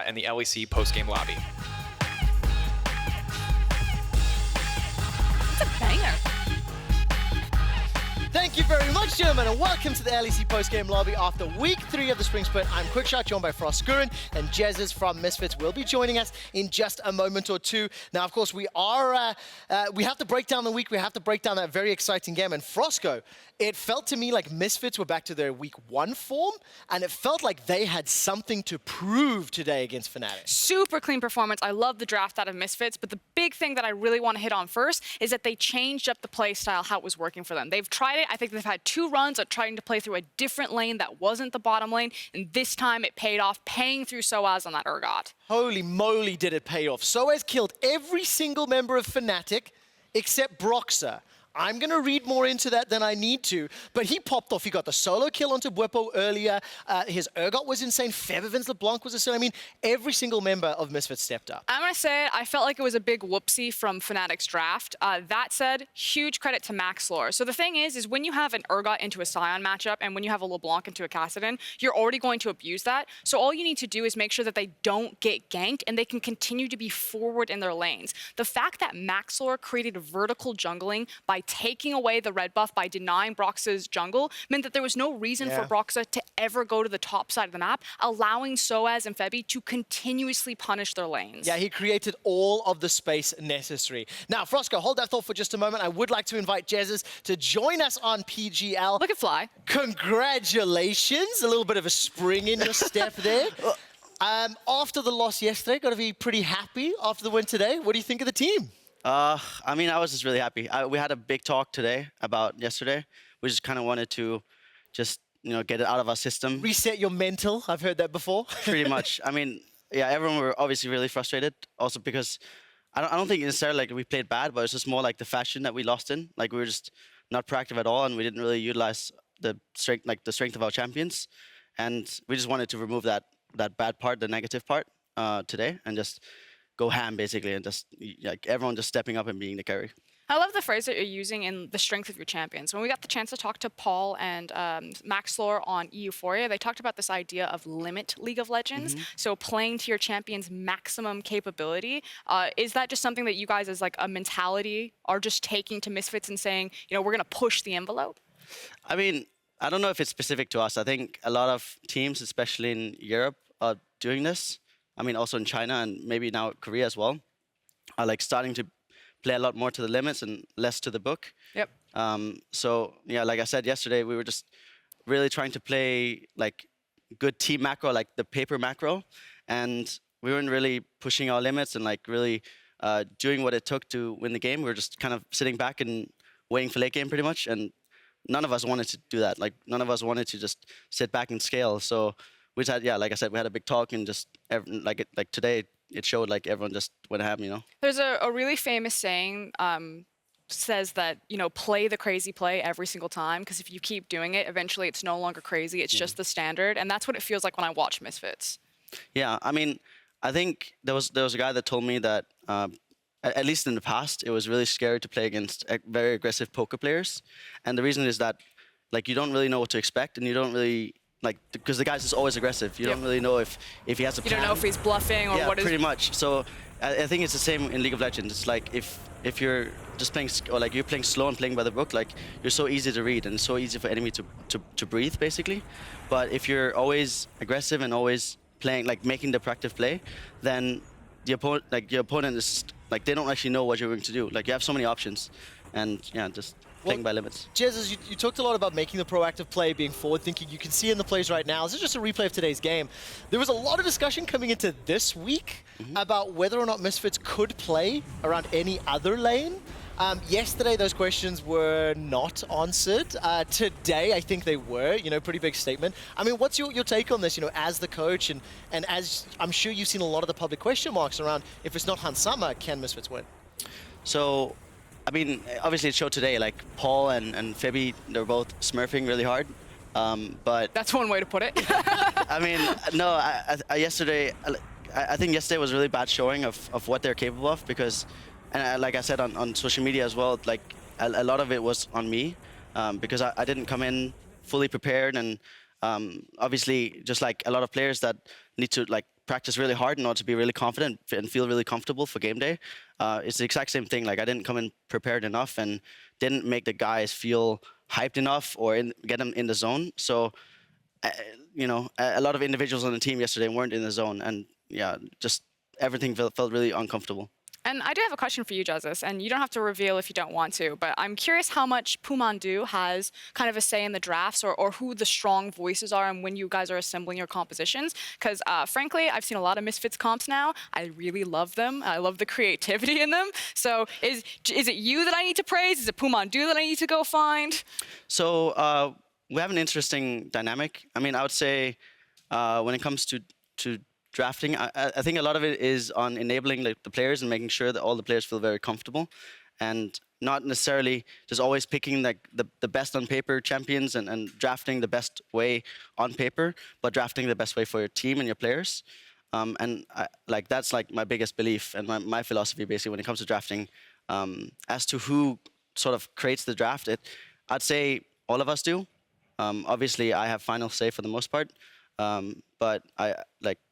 in the LEC post-game lobby. It's a banger. Thank you very much, gentlemen, and welcome to the LEC post-game lobby after week 3 of the Spring Split. I'm Quickshot, joined by Froskurinn, and Jesiz from Misfits will be joining us in just a moment or two. Now, of course, we have to break down the week. We have to break down that very exciting game. And Frosco, it felt to me like Misfits were back to their week 1 form, and it felt like they had something to prove today against Fnatic. Super clean performance. I love the draft out of Misfits, but the big thing that I really want to hit on first is that they changed up the play style, how it was working for them. They've tried it. I think they've had 2 runs of trying to play through a different lane that wasn't the bottom lane, and this time it paid off, paying through Soaz on that Urgot. Holy moly, did it pay off. Soaz killed every single member of Fnatic except Broxah. I'm going to read more into that than I need to, but he popped off. He got the solo kill onto Bwipo earlier. His Urgot was insane. Feathervin's LeBlanc was insane. I mean, every single member of Misfits stepped up. I'm going to say it. I felt like it was a big whoopsie from Fnatic's draft. That said, huge credit to Maxlore. So the thing is when you have an Urgot into a Sion matchup and when you have a LeBlanc into a Kassadin, you're already going to abuse that. So all you need to do is make sure that they don't get ganked and they can continue to be forward in their lanes. The fact that Maxlore created vertical jungling by taking away the red buff, by denying Broxah's jungle, meant that there was no reason for Broxah to ever go to the top side of the map, allowing Soaz and Febby to continuously punish their lanes. Yeah, he created all of the space necessary. Now, Frosco, hold that thought for just a moment. I would like to invite Jesiz to join us on PGL. Look at Fly. Congratulations. A little bit of a spring in your step there. After the loss yesterday, got to be pretty happy after the win today. What do you think of the team? I mean, I was just really happy. We had a big talk today about yesterday. We just kind of wanted to just, get it out of our system. Reset your mental. I've heard that before. Pretty much. I mean, yeah, everyone were obviously really frustrated. Also because I don't think necessarily like we played bad, but it's just more like the fashion that we lost in. Like we were just not proactive at all, and we didn't really utilize the strength of our champions. And we just wanted to remove that bad part, the negative part, today, and just go ham basically, and just like everyone just stepping up and being the carry. I love the phrase that you're using in the strength of your champions. When we got the chance to talk to Paul and Maxlore on Euphoria, they talked about this idea of limit League of Legends. So playing to your champion's maximum capability. Is that just something that you guys as like a mentality are just taking to Misfits and saying, we're going to push the envelope? I mean, I don't know if it's specific to us. I think a lot of teams, especially in Europe, are doing this. I mean, also in China and maybe now Korea as well, are like starting to play a lot more to the limits and less to the book. Yep. So yeah, like I said yesterday, we were just really trying to play like good team macro, like the paper macro, and we weren't really pushing our limits and like really doing what it took to win the game. We were just kind of sitting back and waiting for late game pretty much, and none of us wanted to do that. Like none of us wanted to just sit back and scale. So we had, yeah, like I said, we had a big talk and just like today it showed like everyone just went ham, There's a really famous saying says that, play the crazy play every single time, because if you keep doing it, eventually it's no longer crazy. It's just the standard, and that's what it feels like when I watch Misfits. Yeah, I mean, I think there was a guy that told me that at least in the past, it was really scary to play against very aggressive poker players, and the reason is that like you don't really know what to expect, and you don't really because the guy's just always aggressive. You don't really know if he has a plan. You don't know if he's bluffing or what is. Yeah, pretty much. So I think it's the same in League of Legends. It's like if you're just playing, or like you're playing slow and playing by the book, like you're so easy to read and it's so easy for enemy to breathe basically. But if you're always aggressive and always playing, like making the proactive play, then your opponent is like they don't actually know what you're going to do. Like you have so many options, and yeah, just playing by limits. Jesiz, you talked a lot about making the proactive play, being forward-thinking. You can see in the plays right now, this is just a replay of today's game. There was a lot of discussion coming into this week about whether or not Misfits could play around any other lane. Yesterday, those questions were not answered. Today, I think they were, pretty big statement. I mean, what's your take on this, as the coach, and as I'm sure you've seen a lot of the public question marks around, if it's not Hansama, can Misfits win? So, I mean, obviously it showed today, like Paul and Febby, they're both smurfing really hard, but... That's one way to put it. I mean, no, yesterday, I think yesterday was a really bad showing of what they're capable of, because, and like I said on social media as well, like a lot of it was on me, because I didn't come in fully prepared, and obviously just like a lot of players that need to like practice really hard in order to be really confident and feel really comfortable for game day. It's the exact same thing. Like I didn't come in prepared enough and didn't make the guys feel hyped enough or get them in the zone. So, you know, a lot of individuals on the team yesterday weren't in the zone, and yeah, just everything felt really uncomfortable. And I do have a question for you, Jesiz, and you don't have to reveal if you don't want to, but I'm curious how much Pumandu has kind of a say in the drafts or who the strong voices are and when you guys are assembling your compositions. Because frankly, I've seen a lot of Misfits comps now. I really love them. I love the creativity in them. So is it you that I need to praise? Is it Pumandu that I need to go find? So we have an interesting dynamic. I mean, I would say when it comes to drafting, I think a lot of it is on enabling the players and making sure that all the players feel very comfortable, and not necessarily just always picking like the best on paper champions and drafting the best way on paper, but drafting the best way for your team and your players. And that's like my biggest belief and my philosophy basically when it comes to drafting. As to who sort of creates the draft, I'd say all of us do. Obviously, I have final say for the most part. But I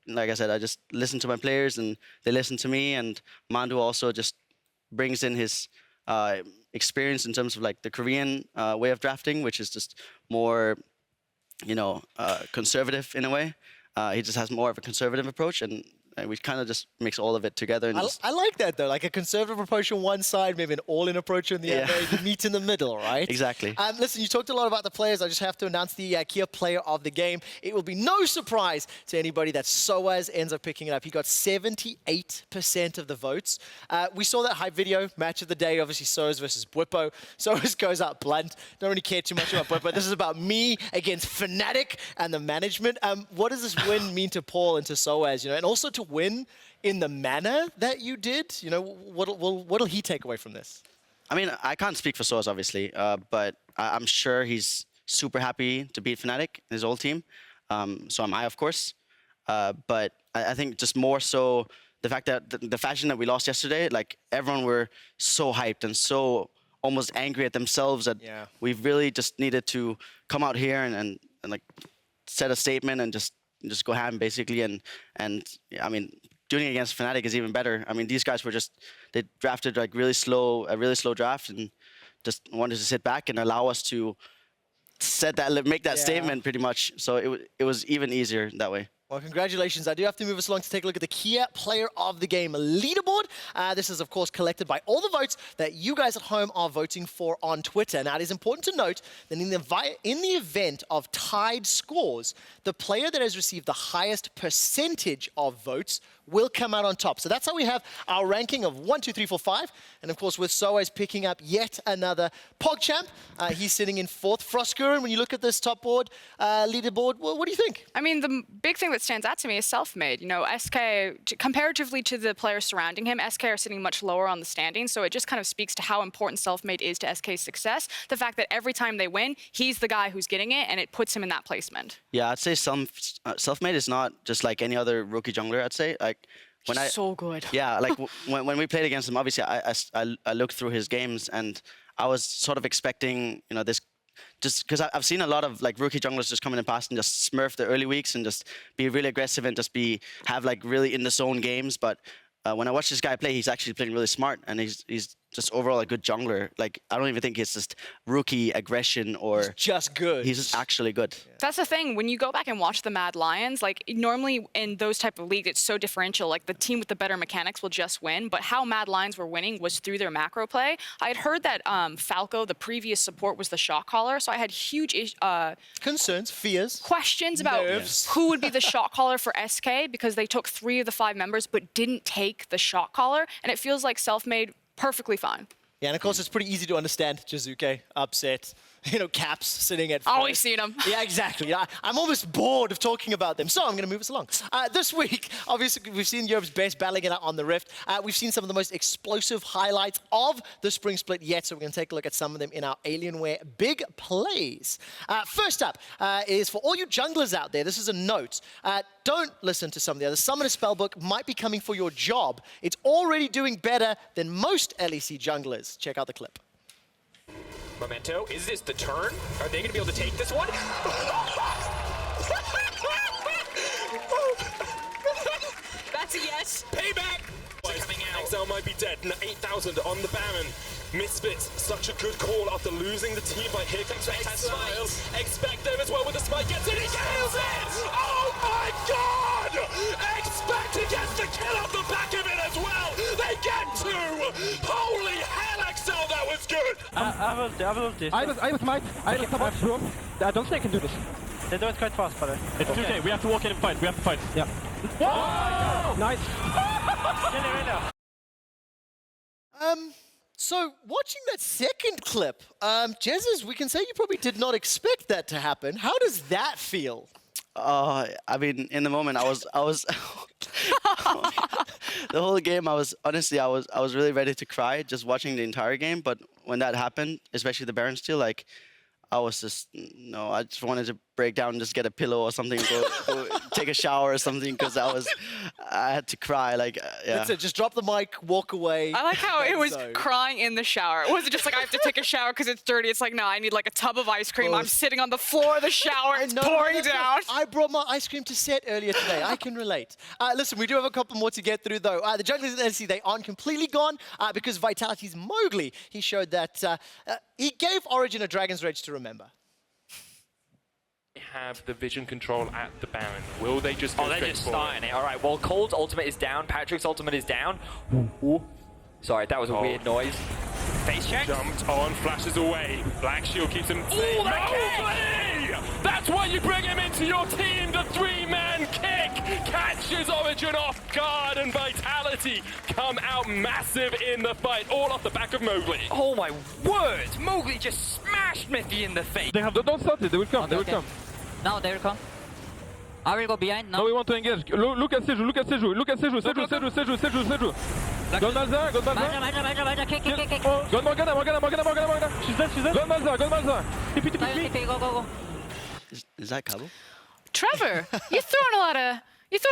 like I said, I just listen to my players and they listen to me. And Mandu also just brings in his experience in terms of like the Korean way of drafting, which is just more, you know, conservative in a way. He just has more of a conservative approach, and we kind of just mix all of it together. And I like that though, like a conservative approach on one side, maybe an all-in approach on the other. You meet in the middle, right? Exactly. Listen, you talked a lot about the players. I just have to announce the Kia player of the game. It will be no surprise to anybody that Soaz ends up picking it up. He got 78% of the votes. We saw that hype video, match of the day, obviously Soaz versus Bwipo. Soaz goes out blunt. Don't really care too much about Bwipo. This is about me against Fnatic and the management. What does this win mean to Paul and to Soaz, you know, and also to win in the manner that you did? You know, what'll he take away from this? I mean, I can't speak for Soaz, obviously, but I'm sure he's super happy to beat Fnatic, his whole team. So am I, of course. But I think just more so the fact that the fashion that we lost yesterday, like everyone were so hyped and so almost angry at themselves that we really just needed to come out here and like set a statement and just go ham basically. And I mean, doing it against Fnatic is even better. I mean, these guys were they drafted like a really slow draft and just wanted to sit back and allow us to make that statement pretty much. So it was even easier that way. Well, congratulations. I do have to move us along to take a look at the Kia Player of the Game leaderboard. This is, of course, collected by all the votes that you guys at home are voting for on Twitter. Now, it is important to note that in the event of tied scores, the player that has received the highest percentage of votes will come out on top. So that's how we have our ranking of 1, 2, 3, 4, 5. And of course, with Soaz picking up yet another PogChamp, he's sitting in 4th. Froskurinn, when you look at this top board, leaderboard, what do you think? I mean, the big thing that stands out to me is self-made. You know, SK, comparatively to the players surrounding him, SK are sitting much lower on the standings. So it just kind of speaks to how important self-made is to SK's success. The fact that every time they win, he's the guy who's getting it, and it puts him in that placement. Yeah, I'd say self-made is not just like any other rookie jungler, I'd say. Like, so good. Yeah, like when we played against him, obviously I looked through his games and I was sort of expecting, you know, this, just because I've seen a lot of like rookie junglers just come in the past and just smurf the early weeks and just be really aggressive and just have like really in the zone games. But when I watch this guy play, he's actually playing really smart and he's just overall a good jungler. Like, I don't even think it's just rookie aggression or... He's just good. He's just actually good. Yeah. That's the thing. When you go back and watch the Mad Lions, like, normally in those type of leagues, it's so differential. Like, the team with the better mechanics will just win. But how Mad Lions were winning was through their macro play. I had heard that Falco, the previous support, was the shot caller. So I had huge... concerns, fears. Questions about who would be the shot caller for SK, because they took 3 of the 5 members but didn't take the shot caller. And it feels like self-made perfectly fine. Yeah, and of course, it's pretty easy to understand. Jizuke, upset. You know, Caps sitting at... Always seen them. Yeah, exactly. I'm almost bored of talking about them, so I'm going to move us along. This week, obviously, we've seen Europe's best battling it out on the Rift. We've seen some of the most explosive highlights of the Spring Split yet, so we're going to take a look at some of them in our Alienware Big Plays. First up is for all you junglers out there, this is a note. Don't listen to some of the others. Summoner Spellbook might be coming for your job. It's already doing better than most LEC junglers. Check out the clip. Memento, is this the turn? Are they going to be able to take this one? Yes! Payback! Coming out. XL might be dead. 8,000 on the Baron. Misfits, such a good call after losing the team by here comes Exile. Expecto as well with the spike. Gets it, he kills it! Oh my god! Expecto gets the kill off the back of it as well! They get two! Holy hell, XL, that was good! I will this. I was might. I will support room. I don't think I can do this. They do it quite fast, but it's okay. We have to walk in and fight. We have to fight. Yeah. Whoa! Nice. So watching that second clip, Jesiz, we can say you probably did not expect that to happen. How does that feel? I mean, in the moment, I was the whole game. I was really ready to cry just watching the entire game. But when that happened, especially the Baron steal, like I was just I just wanted to break down and just get a pillow or something, go take a shower or something because I had to cry. Like yeah. That's it. Just drop the mic, walk away. I like how it was crying in the shower. It wasn't just like I have to take a shower because it's dirty. It's like, no, I need like a tub of ice cream. I'm sitting on the floor of the shower. It's pouring down. I brought my ice cream to set earlier today. I can relate. Listen, we do have a couple more to get through though. The junglers in LEC, they aren't completely gone because Vitality's Mowgli, he showed that he gave Origin a Dragon's Rage to remember. Have the vision control at the Baron. Will they just go they're just starting it. All right, well, Cold's ultimate is down. Patrick's ultimate is down. Ooh. Sorry, that was a weird noise. Face check. Jumped on, flashes away. Black Shield keeps him safe. Mowgli! That's why you bring him into your team. The three-man kick catches Origin off guard, and Vitality come out massive in the fight, all off the back of Mowgli. Oh my word! Mowgli just smashed Miffy in the face. They have don't start it. They will come. They will come. No, they will come. I will go behind. No, we want to engage. Look at Seju. Look at Seju. Look at Seju. Seju. Go Malza. Go Malza. Kick. Go Morgana. She's dead. Go Malza. TP. Go. Is that Cabo? Trevor, you're throwing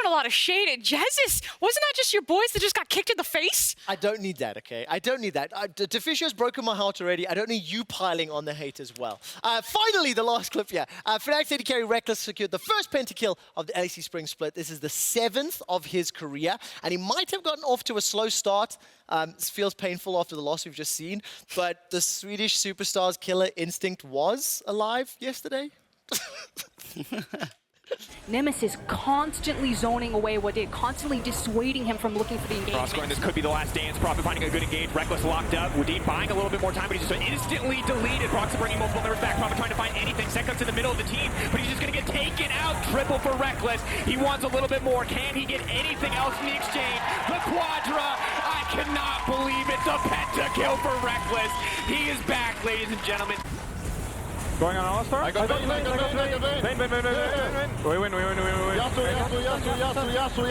a lot of shade at Jesiz. Wasn't that just your boys that just got kicked in the face? I don't need that, okay? I don't need that. Deficio's broken my heart already. I don't need you piling on the hate as well. Finally, the last clip here. Fnatic's AD carry Reckless secured the first pentakill of the LEC Spring Split. This is the 7th of his career, and he might have gotten off to a slow start. It feels painful after the loss we've just seen, but the Swedish superstar's killer instinct was alive yesterday. Nemesis constantly zoning away what did, constantly dissuading him from looking for the engagement. Froskurinn, this could be the last dance. Prophet finding a good engage. Reckless locked up. Wadid buying a little bit more time, but he's just instantly deleted. Proxy bringing multiple members back. Prophet trying to find anything. Sekup's in the middle of the team, but he's just going to get taken out. Triple for Reckless. He wants a little bit more. Can he get anything else in the exchange? The Quadra. I cannot believe it. The pentakill for Reckless. He is back, ladies and gentlemen. Going on All-Star? I got Vayne. Wait.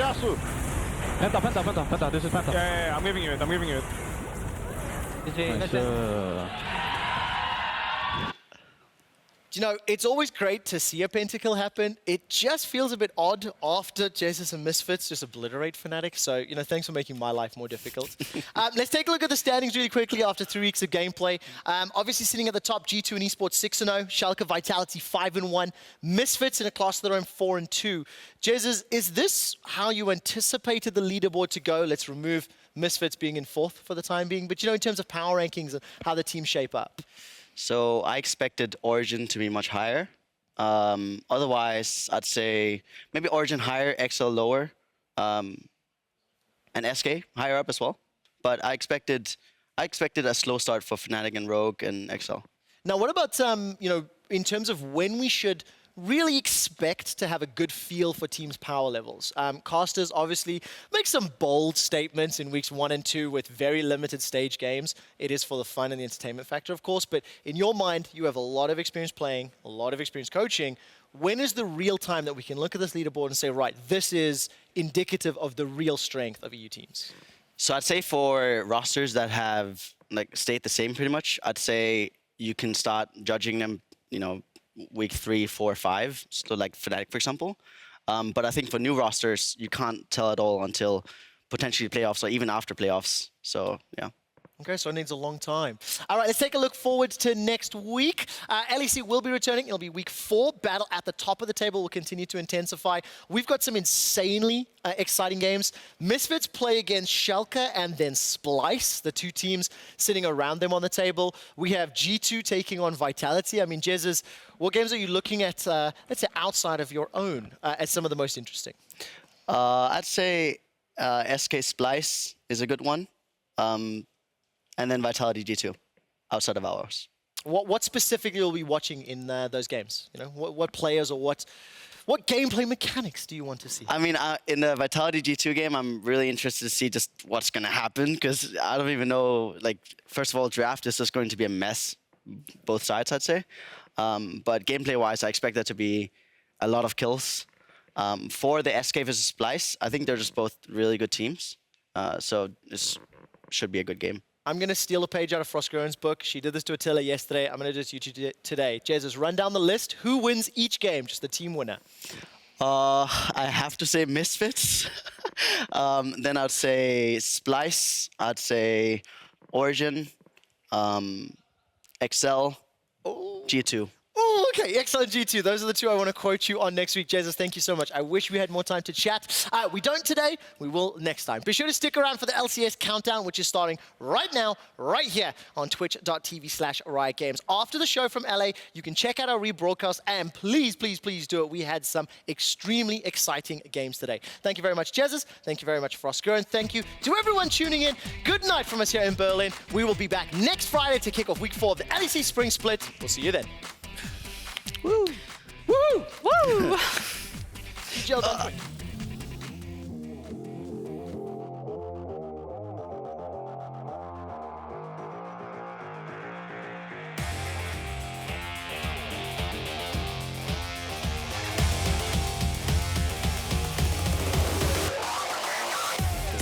Yasu. Penta. This is Penta. Yeah, I'm giving you it. You know, it's always great to see a pentakill happen. It just feels a bit odd after Jesiz and Misfits just obliterate Fnatic. So, you know, thanks for making my life more difficult. Let's take a look at the standings really quickly after 3 weeks of gameplay. Obviously sitting at the top, G2 and Esports 6-0, Schalke Vitality 5-1, Misfits in a class of their own 4-2. Jesiz, is this how you anticipated the leaderboard to go? Let's remove Misfits being in 4th for the time being. But, you know, in terms of power rankings and how the team shape up. So I expected Origin to be much higher. Otherwise, I'd say maybe Origin higher, XL lower, and SK higher up as well. But I expected a slow start for Fnatic and Rogue and XL. Now, what about you know, in terms of when we should really expect to have a good feel for teams' power levels? Casters obviously make some bold statements in weeks 1 and 2 with very limited stage games. It is for the fun and the entertainment factor, of course, but in your mind, you have a lot of experience playing, a lot of experience coaching. When is the real time that we can look at this leaderboard and say, right, this is indicative of the real strength of EU teams? So I'd say for rosters that have like stayed the same pretty much, I'd say you can start judging them, you know, week 3, 4, 5, so like Fnatic, for example. But I think for new rosters, you can't tell at all until potentially playoffs or even after playoffs. So, yeah. Okay, so it needs a long time. All right, let's take a look forward to next week. LEC will be returning. It'll be week 4. Battle at the top of the table will continue to intensify. We've got some insanely exciting games. Misfits play against Schalke and then Splice, the 2 teams sitting around them on the table. We have G2 taking on Vitality. I mean, Jesiz, what games are you looking at, let's say, outside of your own as some of the most interesting? I'd say SK Splice is a good one. And then Vitality G2, outside of ours. What specifically will we be watching in those games? You know, what players or what gameplay mechanics do you want to see? I mean, in the Vitality G2 game, I'm really interested to see just what's going to happen, because I don't even know, like, first of all, draft is just going to be a mess, both sides, I'd say. But gameplay-wise, I expect there to be a lot of kills. For the SK versus Splice, I think they're just both really good teams. So this should be a good game. I'm going to steal a page out of Froskurinn's book. She did this to Attila yesterday. I'm going to do this to you today. Jesiz, run down the list. Who wins each game? Just the team winner. I have to say Misfits. Then I'd say Splice. I'd say Origin. Excel. G2. Oh, okay. Excellent, G2. Those are the 2 I want to quote you on next week. Jesiz, thank you so much. I wish we had more time to chat. We don't today. We will next time. Be sure to stick around for the LCS countdown, which is starting right now, right here on twitch.tv/Riot Games. After the show from LA, you can check out our rebroadcast, and please, please, please do it. We had some extremely exciting games today. Thank you very much, Jesiz. Thank you very much, Froskurinn. Thank you to everyone tuning in. Good night from us here in Berlin. We will be back next Friday to kick off week 4 of the LEC Spring Split. We'll see you then. Woo! Woo! Woo! Gel done.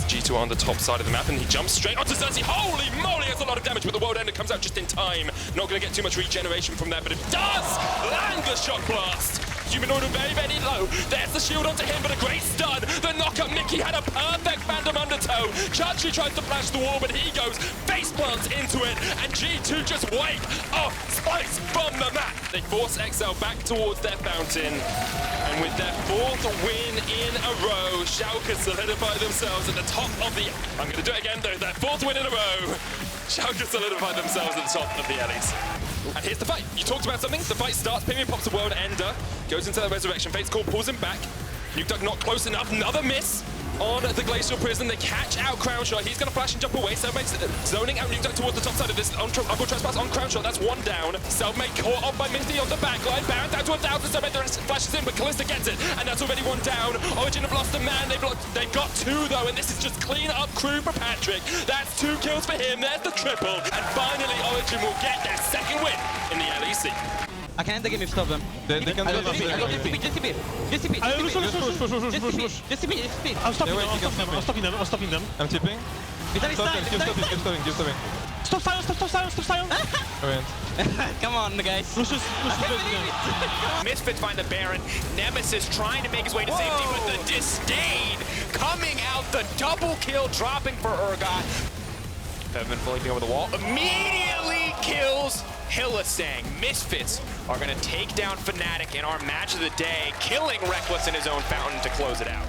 G2 on the top side of the map, and he jumps straight onto Cersei. Holy moly, that's a lot of damage, but the World Ender comes out just in time. Not going to get too much regeneration from that, but it does land the shock blast. Humanoid very, very low. There's the shield onto him, but a great stun. The knockup, Nicky had a perfect Phantom Undertow. Chachi tries to flash the wall, but he goes face plants into it, and G2 just wipe off Spice from the map. They force XL back towards their fountain, and with their 4th win in a row, Schalke solidify themselves at the top of the... I'm going to do it again, though. Their 4th win in a row. Schalke solidify themselves at the top of the LEC. And here's the fight. You talked about something. The fight starts. Premium pops the World Ender. Goes into the Resurrection. Fate's Call pulls him back. Nukeduck not close enough. Another miss on the Glacial Prison. They catch out Crownshot. He's going to flash and jump away. Selfmade's zoning out Nukeduck towards the top side of this. Uncle Trespass on Crownshot. That's 1 down. Selfmade caught off by Misty on the backline. Baron down to 1,000. Selfmade flashes in, but Callista gets it. And that's already 1 down. Origin have lost a man. They've got 2, though. And this is just clean up crew for Patrick. That's 2 kills for him. There's the triple. And finally, Origin will get their 2nd win in the LEC. I can end the game if you stop them. They can I got TP. I'm stopping them. I'm tipping. Keep stopping. Stop silence. Come on, guys. Misfits find the Baron. Nemesis trying to make his way to safety, but the disdain coming out. The double kill dropping for Urgot. Fevman fully over the wall. Immediately kills Hylissang. Misfits are going to take down Fnatic in our match of the day, killing Reckless in his own fountain to close it out.